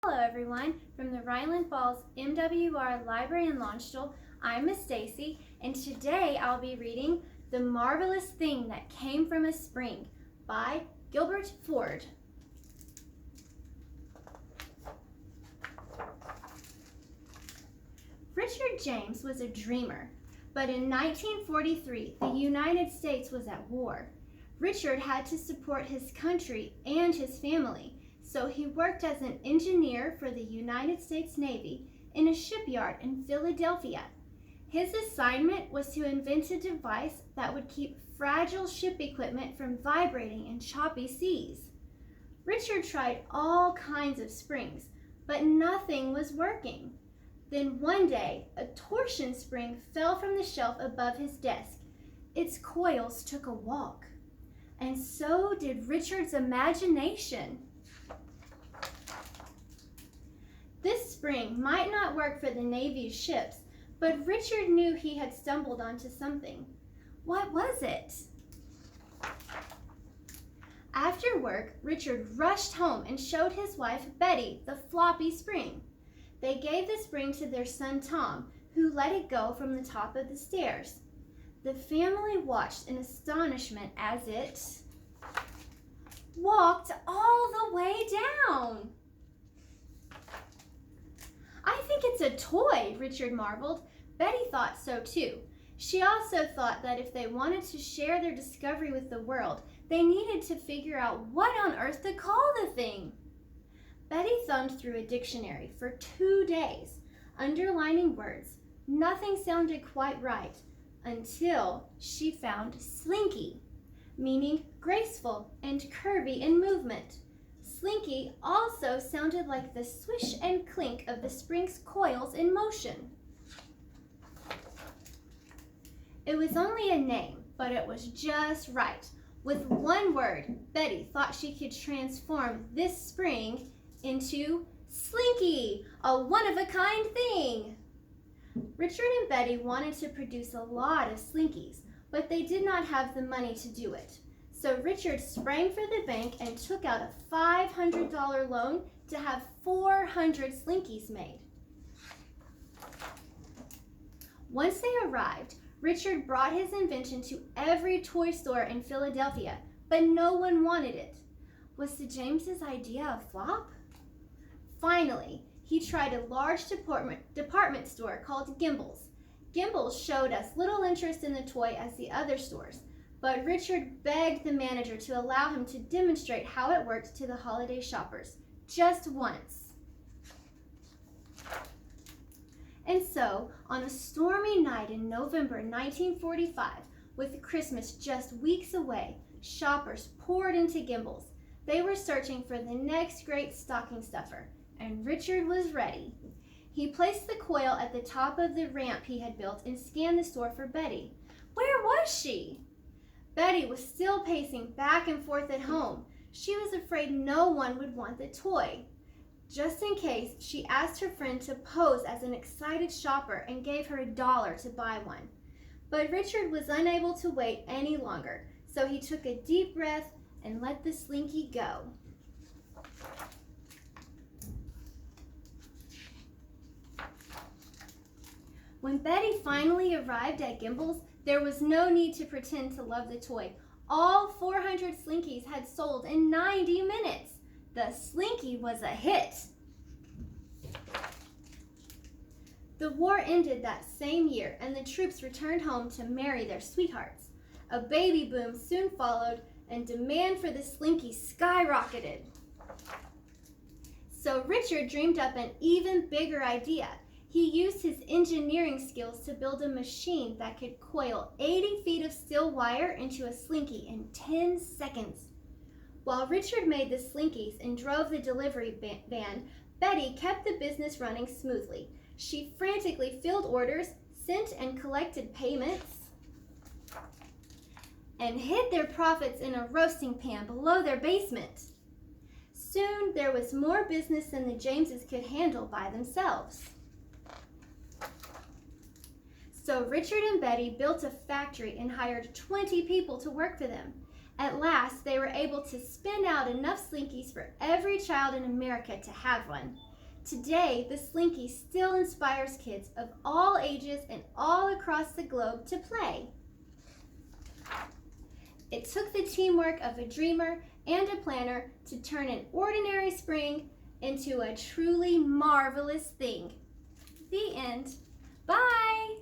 Hello everyone, from the Rhineland Falls MWR Library in Landstuhl, I'm Miss Stacy, and today I'll be reading The Marvelous Thing That Came from a Spring by Gilbert Ford. Richard James was a dreamer, but in 1943 the United States was at war. Richard had to support his country and his family, so he worked as an engineer for the United States Navy in a shipyard in Philadelphia. His assignment was to invent a device that would keep fragile ship equipment from vibrating in choppy seas. Richard tried all kinds of springs, but nothing was working. Then one day, a torsion spring fell from the shelf above his desk. Its coils took a walk. And so did Richard's imagination. This spring might not work for the Navy's ships, but Richard knew he had stumbled onto something. What was it? After work, Richard rushed home and showed his wife, Betty, the floppy spring. They gave the spring to their son, Tom, who let it go from the top of the stairs. The family watched in astonishment as it walked all the way down. "I think it's a toy," Richard marveled. Betty thought so too. She also thought that if they wanted to share their discovery with the world, they needed to figure out what on earth to call the thing. Betty thumbed through a dictionary for 2 days, underlining words. Nothing sounded quite right until she found Slinky, meaning graceful and curvy in movement. Slinky also sounded like the swish and clink of the spring's coils in motion. It was only a name, but it was just right. With one word, Betty thought she could transform this spring into Slinky, a one-of-a-kind thing. Richard and Betty wanted to produce a lot of Slinkies, but they did not have the money to do it. So Richard sprang for the bank and took out a $500 loan to have 400 Slinkies made. Once they arrived, Richard brought his invention to every toy store in Philadelphia, but no one wanted it. Was the James's idea a flop? Finally, he tried a large department store called Gimbel's. Gimbel's showed as little interest in the toy as the other stores, but Richard begged the manager to allow him to demonstrate how it worked to the holiday shoppers, just once. And so, on a stormy night in November 1945, with Christmas just weeks away, shoppers poured into Gimbel's. They were searching for the next great stocking stuffer, and Richard was ready. He placed the coil at the top of the ramp he had built and scanned the store for Betty. Where was she? Betty was still pacing back and forth at home. She was afraid no one would want the toy. Just in case, she asked her friend to pose as an excited shopper and gave her $1 to buy one. But Richard was unable to wait any longer, so he took a deep breath and let the Slinky go. When Betty finally arrived at Gimbel's, there was no need to pretend to love the toy. All 400 Slinkies had sold in 90 minutes. The Slinky was a hit. The war ended that same year, and the troops returned home to marry their sweethearts. A baby boom soon followed, and demand for the Slinky skyrocketed. So Richard dreamed up an even bigger idea. He used his engineering skills to build a machine that could coil 80 feet of steel wire into a Slinky in 10 seconds. While Richard made the Slinkies and drove the delivery van, Betty kept the business running smoothly. She frantically filled orders, sent and collected payments, and hid their profits in a roasting pan below their basement. Soon there was more business than the Jameses could handle by themselves. So Richard and Betty built a factory and hired 20 people to work for them. At last, they were able to spin out enough Slinkies for every child in America to have one. Today, the Slinky still inspires kids of all ages and all across the globe to play. It took the teamwork of a dreamer and a planner to turn an ordinary spring into a truly marvelous thing. The end. Bye!